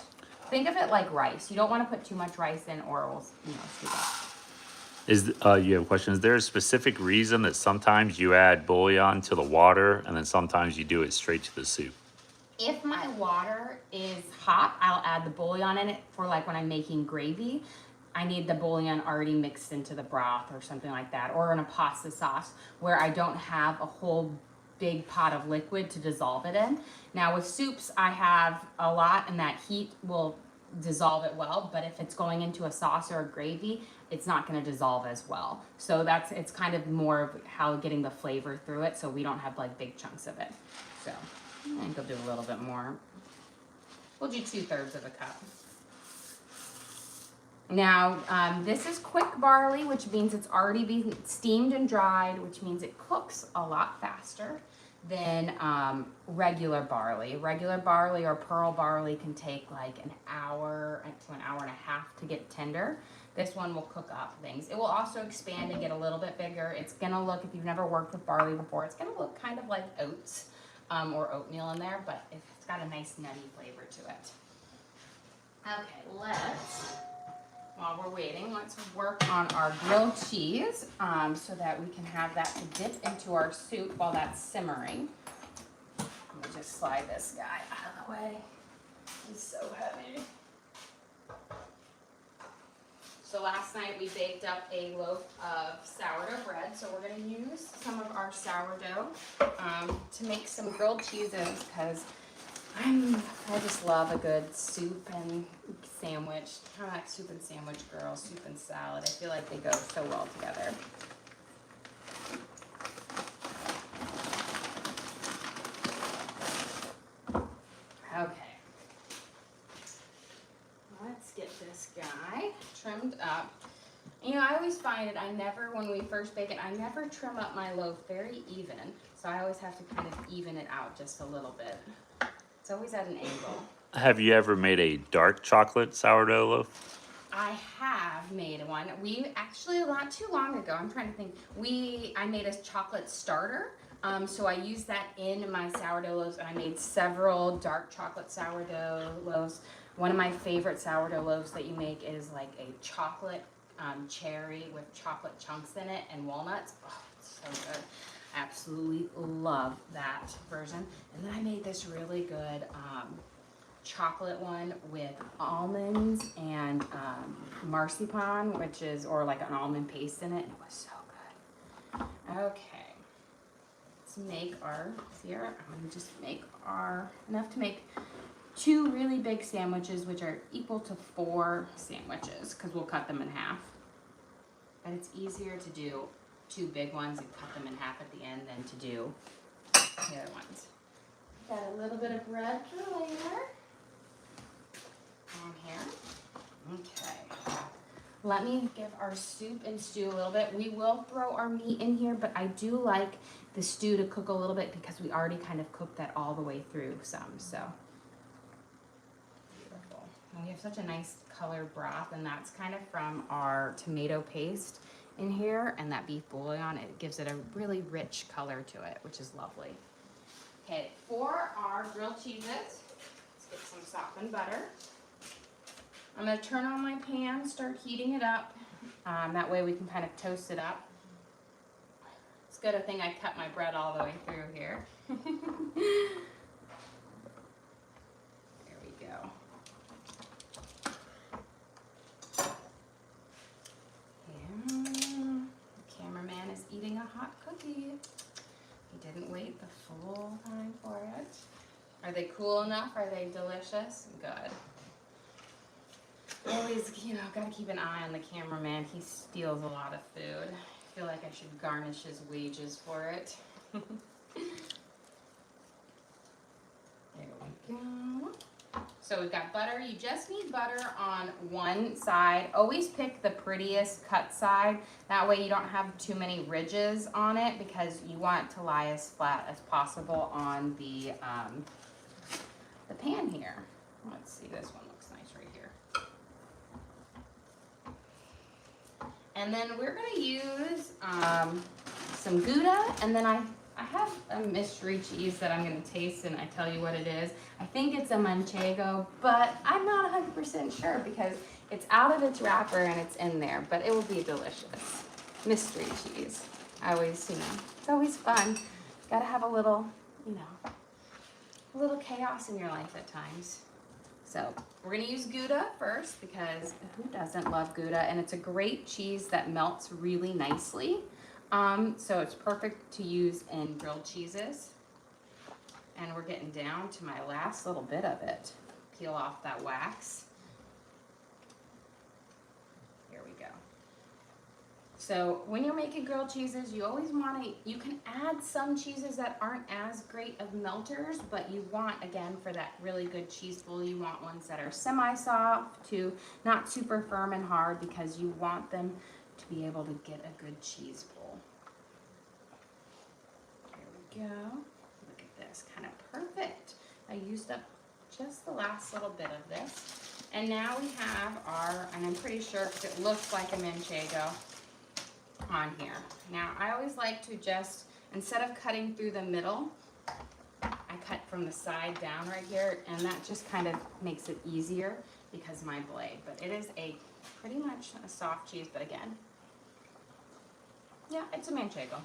Think of it like rice. You don't want to put too much rice in or it will, scoop up. You have a question? Is there a specific reason that sometimes you add bouillon to the water and then sometimes you do it straight to the soup? If my water is hot, I'll add the bouillon in it for like when I'm making gravy. I need the bouillon already mixed into the broth or something like that, or in a pasta sauce where I don't have a whole big pot of liquid to dissolve it in. Now with soups, I have a lot and that heat will dissolve it well, but if it's going into a sauce or a gravy, it's not going to dissolve as well. So it's kind of more of how getting the flavor through it, so we don't have like big chunks of it. So I think I'll do a little bit more. We'll do 2/3 of a cup. Now this is quick barley, which means it's already been steamed and dried, which means it cooks a lot faster than regular barley. Regular barley or pearl barley can take like an hour to an hour and a half to get tender. This one will cook up things. It will also expand and get a little bit bigger. It's gonna look, if you've never worked with barley before, it's gonna look kind of like oats or oatmeal in there, but it's got a nice nutty flavor to it. Okay, while we're waiting, let's work on our grilled cheese so that we can have that to dip into our soup while that's simmering. Let me just slide this guy out of the way. He's so heavy. So last night we baked up a loaf of sourdough bread, so we're going to use some of our sourdough to make some grilled cheeses because I just love a good soup and sandwich. I'm like soup and sandwich girl, soup and salad. I feel like they go so well together. Okay. Let's get this guy trimmed up. I always find it, when we first bake it, I never trim up my loaf very even. So I always have to kind of even it out just a little bit. It's always at an angle. Have you ever made a dark chocolate sourdough loaf? I have made one. We actually, not too long ago, I'm trying to think, I made a chocolate starter. So I used that in my sourdough loaves, and I made several dark chocolate sourdough loaves. One of my favorite sourdough loaves that you make is like a chocolate cherry with chocolate chunks in it and walnuts. Oh, it's so good. Absolutely love that version. And then I made this really good chocolate one with almonds and marzipan, or like an almond paste in it. And it was so good. Okay, let's make I'm gonna just make enough to make 2 really big sandwiches, which are equal to 4 sandwiches, because we'll cut them in half. And it's easier to do 2 big ones and cut them in half at the end than to do the other ones. Got a little bit of bread for later on here. Okay. Let me give our soup and stew a little bit. We will throw our meat in here, but I do like the stew to cook a little bit because we already kind of cooked that all the way through some, so. Beautiful. And we have such a nice colored broth, and that's kind of from our tomato paste in here, and that beef bouillon, it gives it a really rich color to it, which is lovely. Okay, for our grilled cheeses, let's get some softened butter. I'm gonna turn on my pan, start heating it up. That way we can kind of toast it up. It's a good thing I cut my bread all the way through here. There we go. And the cameraman is eating a hot cookie. He didn't wait the full time for it. Are they cool enough? Are they delicious? Good. Always, you know, gotta keep an eye on the cameraman. He steals a lot of food. I feel like I should garnish his wages for it. There we go. So we've got butter. You just need butter on one side. Always pick the prettiest cut side. That way you don't have too many ridges on it because you want it to lie as flat as possible on the pan here. Let's see, this one looks nice right here. And then we're gonna use some Gouda, and then I have a mystery cheese that I'm gonna taste and I tell you what it is. I think it's a Manchego, but I'm not 100% sure because it's out of its wrapper and it's in there, but it will be delicious. Mystery cheese. I always, you know, it's always fun. Gotta have a little, you know, a little chaos in your life at times. So we're gonna use Gouda first because who doesn't love Gouda? And it's a great cheese that melts really nicely. So it's perfect to use in grilled cheeses. And we're getting down to my last little bit of it. Peel off that wax. Here we go. So when you're making grilled cheeses, you always want to, you can add some cheeses that aren't as great of melters, but you want, again, for that really good cheese bowl, you want ones that are semi-soft to not super firm and hard because you want them to be able to get a good cheese bowl. There we go. Look at this, kind of perfect. I used up just the last little bit of this. And now we have our, and I'm pretty sure because it looks like a Manchego on here. Now I always like to just, instead of cutting through the middle, I cut from the side down right here, and that just kind of makes it easier because of my blade. But it is a pretty much a soft cheese, but again, yeah, it's a Manchego,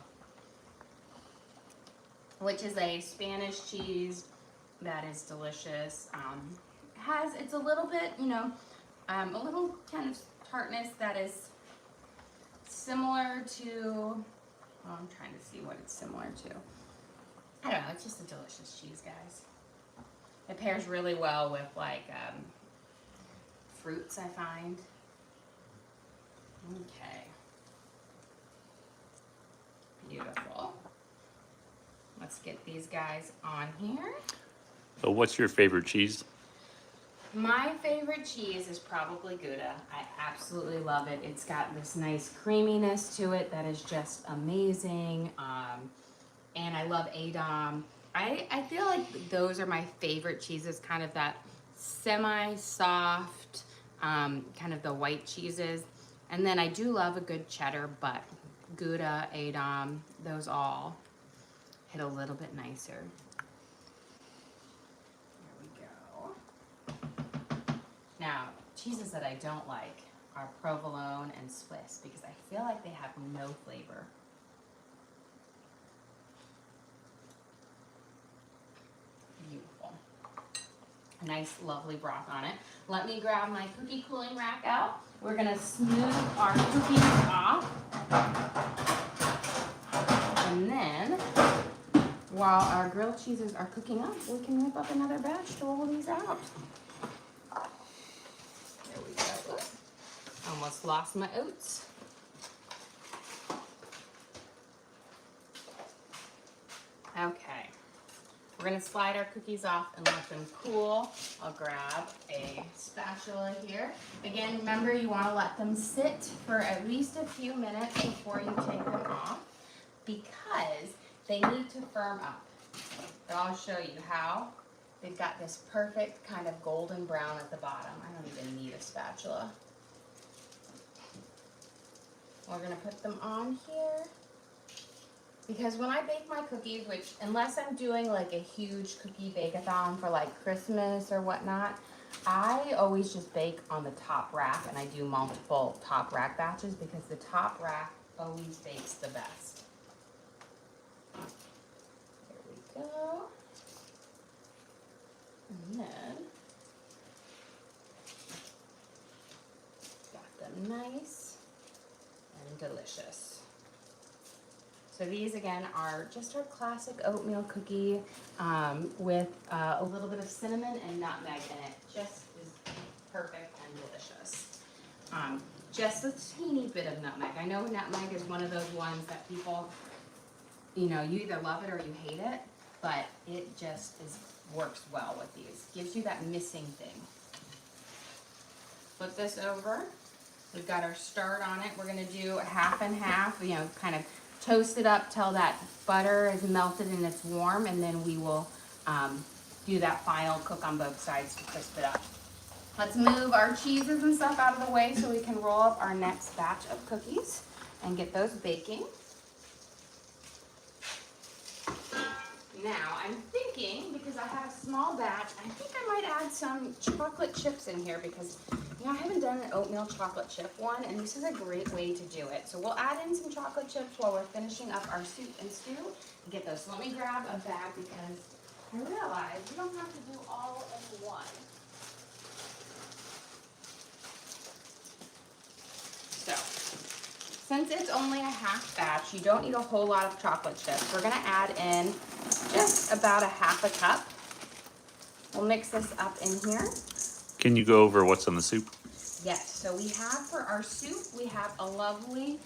which is a Spanish cheese that is delicious. It's a little bit, you know, a little kind of tartness that is similar to, well, I'm trying to see what it's similar to. I don't know, it's just a delicious cheese, guys. It pairs really well with like fruits, I find. Okay. Beautiful. Let's get these guys on here. So what's your favorite cheese? My favorite cheese is probably Gouda. I absolutely love it. It's got this nice creaminess to it that is just amazing. And I love Edam. I feel like those are my favorite cheeses, kind of that semi-soft, kind of the white cheeses. And then I do love a good cheddar, but Gouda, Edam, those all hit a little bit nicer. Now, cheeses that I don't like are provolone and Swiss because I feel like they have no flavor. Beautiful. Nice, lovely broth on it. Let me grab my cookie cooling rack out. We're gonna smooth our cookies off. And then, while our grilled cheeses are cooking up, we can whip up another batch to roll these out. Almost lost my oats. Okay, We're gonna slide our cookies off and let them cool. I'll grab a spatula here. Again, remember you wanna let them sit for at least a few minutes before you take them off because they need to firm up. But I'll show you how. They've got this perfect kind of golden brown at the bottom. I don't even need a spatula. We're gonna put them on here. Because when I bake my cookies, which unless I'm doing like a huge cookie bake-a-thon for like Christmas or whatnot, I always just bake on the top rack and I do multiple top rack batches because the top rack always bakes the best. There we go. And then, got them nice and delicious. So these again are just our classic oatmeal cookie with a little bit of cinnamon and nutmeg in it. Just is perfect and delicious. Just a teeny bit of nutmeg. I know nutmeg is one of those ones that people, you know, you either love it or you hate it, but it just works well with these. Gives you that missing thing. Flip this over. We've got our start on it. We're gonna do half and half, you know, kind of toast it up till that butter is melted and it's warm, and then we will do that final cook on both sides to crisp it up. Let's move our cheeses and stuff out of the way so we can roll up our next batch of cookies and get those baking. Now, I'm thinking, because I have a small batch, I think I might add some chocolate chips in here because, you know, I haven't done an oatmeal chocolate chip one, and this is a great way to do it. So we'll add in some chocolate chips while we're finishing up our soup and stew and get those. So let me grab a bag because I realize we don't have to do all in one. So, since it's only a half batch, you don't need a whole lot of chocolate chips. We're gonna add in just about a half a cup. We'll mix this up in here. Can you go over what's in the soup? Yes, so we have for our soup, we have a lovely,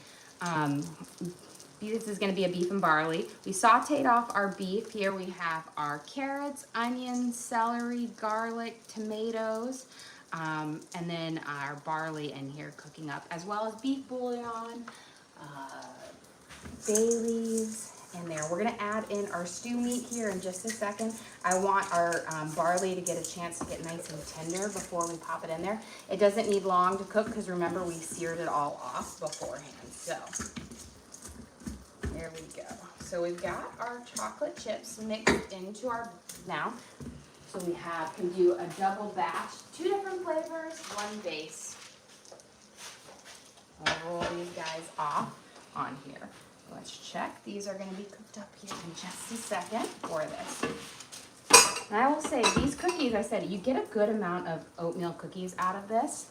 this is gonna be a beef and barley. We sauteed off our beef. Here we have our carrots, onions, celery, garlic, tomatoes, and then our barley in here cooking up, as well as beef bouillon, bay leaves in there. We're gonna add in our stew meat here in just a second. I want our barley to get a chance to get nice and tender before we pop it in there. It doesn't need long to cook because remember we seared it all off beforehand. So there we go. So we've got our chocolate chips mixed into our now. So we can do a double batch, 2 different flavors, 1 base. I'll roll these guys off on here. Let's check. These are going to be cooked up here in just a second for this. And I will say, these cookies, I said, you get a good amount of oatmeal cookies out of this.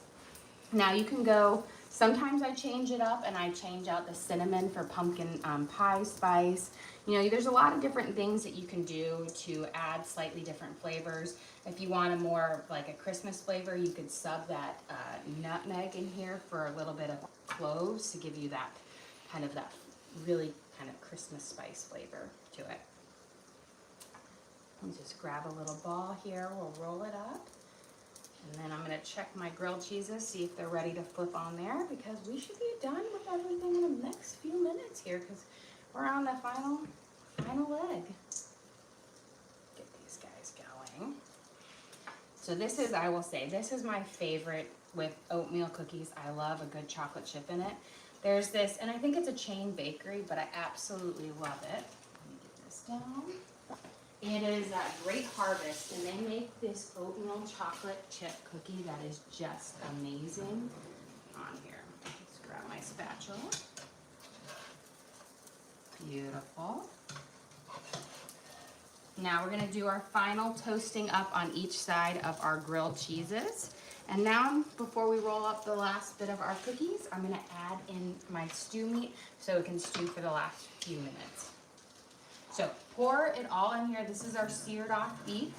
Now you can go, sometimes I change it up and I change out the cinnamon for pumpkin pie spice. You know, there's a lot of different things that you can do to add slightly different flavors. If you want a more like a Christmas flavor, you could sub that nutmeg in here for a little bit of cloves to give you that kind of that really kind of Christmas spice flavor to it. And just grab a little ball here, we'll roll it up. And then I'm gonna check my grilled cheeses, see if they're ready to flip on there because we should be done with everything in the next few minutes here because we're on the final leg. Get these guys going. So this is, I will say, this is my favorite with oatmeal cookies. I love a good chocolate chip in it. There's this, and I think it's a chain bakery, but I absolutely love it. Let me get this down. It is Great Harvest, and they make this oatmeal chocolate chip cookie that is just amazing on here. Let's grab my spatula. Beautiful. Now we're going to do our final toasting up on each side of our grilled cheeses. And now, before we roll up the last bit of our cookies, I'm going to add in my stew meat so it can stew for the last few minutes. So pour it all in here. This is our seared off beef,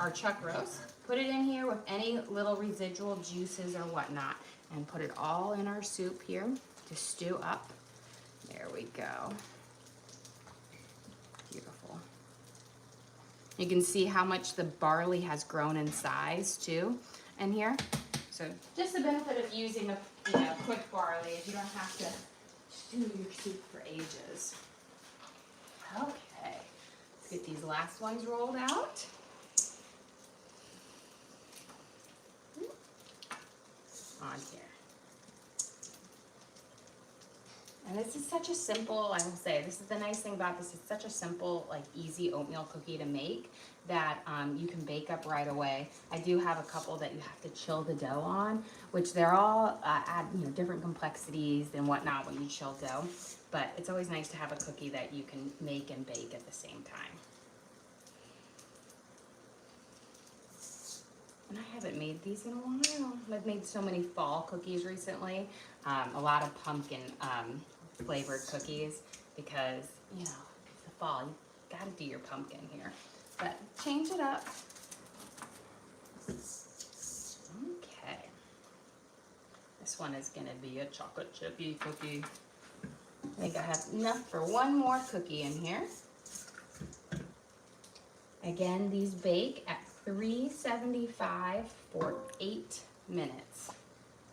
our chuck roast. Put it in here with any little residual juices or whatnot and put it all in our soup here to stew up. There we go. Beautiful. You can see how much the barley has grown in size too in here. So just the benefit of using a quick barley is you don't have to stew your soup for ages. Okay, let's get these last ones rolled out. On here. And this is such a simple, I will say, this is the nice thing about this, it's such a simple, like easy oatmeal cookie to make that you can bake up right away. I do have a couple that you have to chill the dough on, which they're all add different complexities and whatnot when you chill dough. But it's always nice to have a cookie that you can make and bake at the same time. And I haven't made these in a while. I've made so many fall cookies recently. A lot of pumpkin flavored cookies because, it's the fall. You gotta do your pumpkin here. But change it up. Okay. This one is gonna be a chocolate chippy cookie. I think I have enough for one more cookie in here. Again, these bake at 375 for 8 minutes.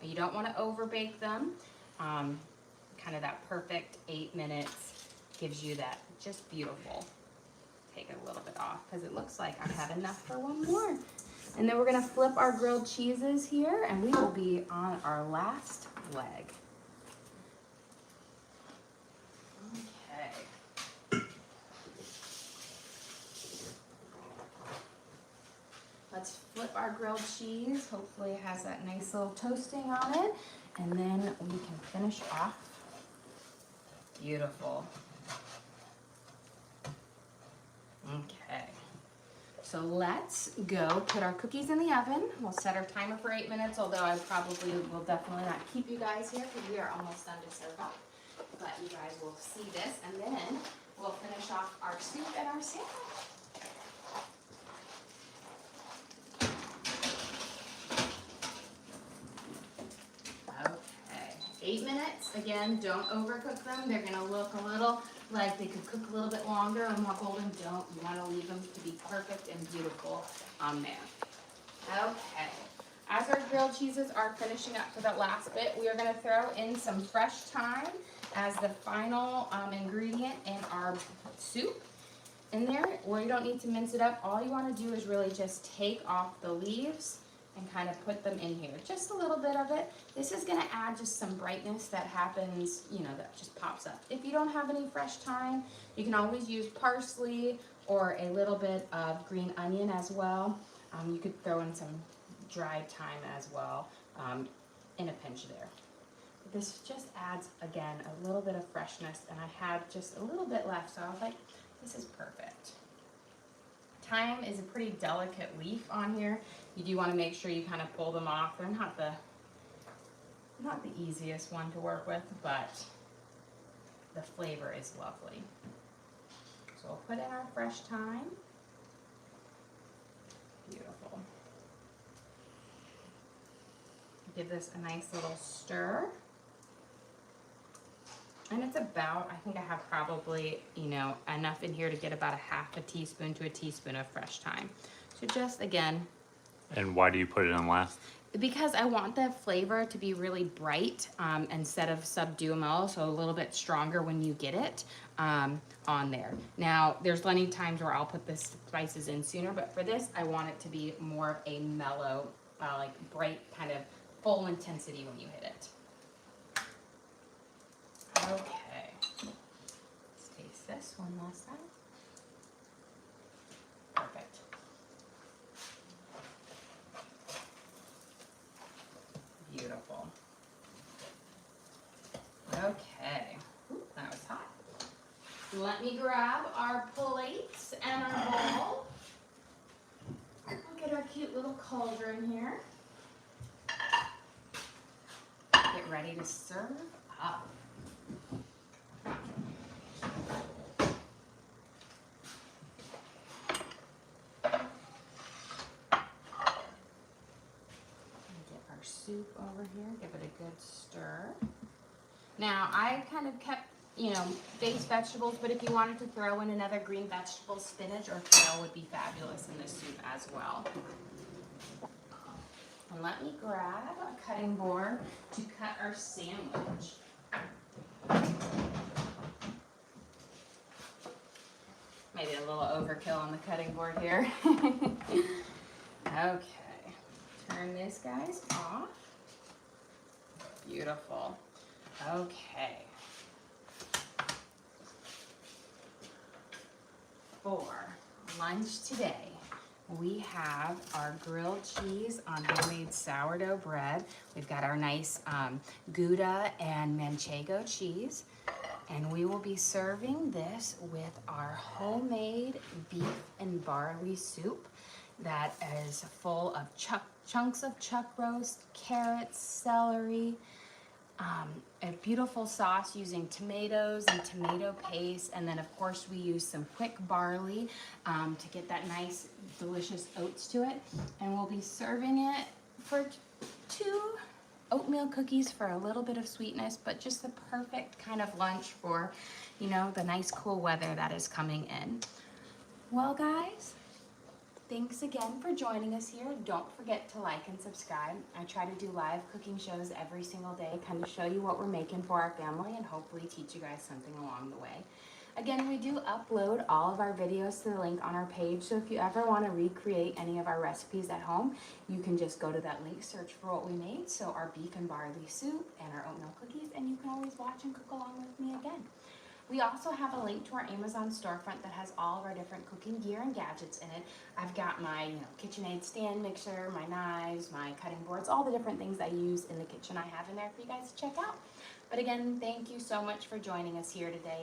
You don't want to over bake them. Kind of that perfect 8 minutes gives you that just beautiful. Take it a little bit off because it looks like I have enough for one more. And then we're going to flip our grilled cheeses here and we will be on our last leg. Okay. Let's flip our grilled cheese. Hopefully it has that nice little toasting on it. And then we can finish off. Beautiful. Okay. So let's go put our cookies in the oven. We'll set our timer for 8 minutes, although I probably will definitely not keep you guys here because we are almost done to serve up. But you guys will see this and then we'll finish off our soup and our sandwich. Okay, 8 minutes. Again, don't overcook them. They're gonna look a little like they could cook a little bit longer or more golden. Don't. You wanna leave them to be perfect and beautiful on there. Okay, as our grilled cheeses are finishing up for that last bit, we are gonna throw in some fresh thyme as the final ingredient in our soup. In there, where you don't need to mince it up, all you wanna do is really just take off the leaves and kind of put them in here. Just a little bit of it. This is gonna add just some brightness that happens, that just pops up. If you don't have any fresh thyme, you can always use parsley or a little bit of green onion as well. You could throw in some dried thyme as well, in a pinch there. This just adds, again, a little bit of freshness, and I had just a little bit left, so I was like, this is perfect. Thyme is a pretty delicate leaf on here. You do want to make sure you kind of pull them off. They're not the easiest one to work with, but the flavor is lovely. So we'll put in our fresh thyme. Beautiful. Give this a nice little stir. And it's about, I think I have probably, enough in here to get about a half a teaspoon to a teaspoon of fresh thyme. So just, again. And why do you put it in last? Because I want the flavor to be really bright instead of subdual, so a little bit stronger when you get it on there. Now, there's plenty of times where I'll put the spices in sooner, but for this, I want it to be more of a mellow, like bright, kind of full intensity when you hit it. Okay, let's taste this one last time. Perfect. Beautiful. Okay, ooh, that was hot. Let me grab our plates and our bowl. Look at our cute little cauldron here. Get ready to serve up. Soup over here, give it a good stir. Now I kind of kept you know, base vegetables, but if you wanted to throw in another green vegetable, spinach or kale would be fabulous in this soup as well. And let me grab a cutting board to cut our sandwich. Maybe a little overkill on the cutting board here. Okay, turn this guys off. Beautiful. Okay. For lunch today, we have our grilled cheese on homemade sourdough bread. We've got our nice Gouda and Manchego cheese. And we will be serving this with our homemade beef and barley soup that is full of chunks of chuck roast, carrots, celery, a beautiful sauce using tomatoes and tomato paste, and then of course we use some quick barley to get that nice delicious oats to it. And we'll be serving it for 2 oatmeal cookies for a little bit of sweetness, but just the perfect kind of lunch for, you know, the nice cool weather that is coming in. Well guys, thanks again for joining us here. Don't forget to like and subscribe. I try to do live cooking shows every single day, kind of show you what we're making for our family and hopefully teach you guys something along the way. Again, we do upload all of our videos to the link on our page, so if you ever want to recreate any of our recipes at home, you can just go to that link, search for what we made, so our beef and barley soup and our oatmeal cookies, and you can always watch and cook along with me again. We also have a link to our Amazon storefront that has all of our different cooking gear and gadgets in it. I've got my KitchenAid stand mixer, my knives, my cutting boards, all the different things I use in the kitchen I have in there for you guys to check out. But again, thank you so much for joining us here today.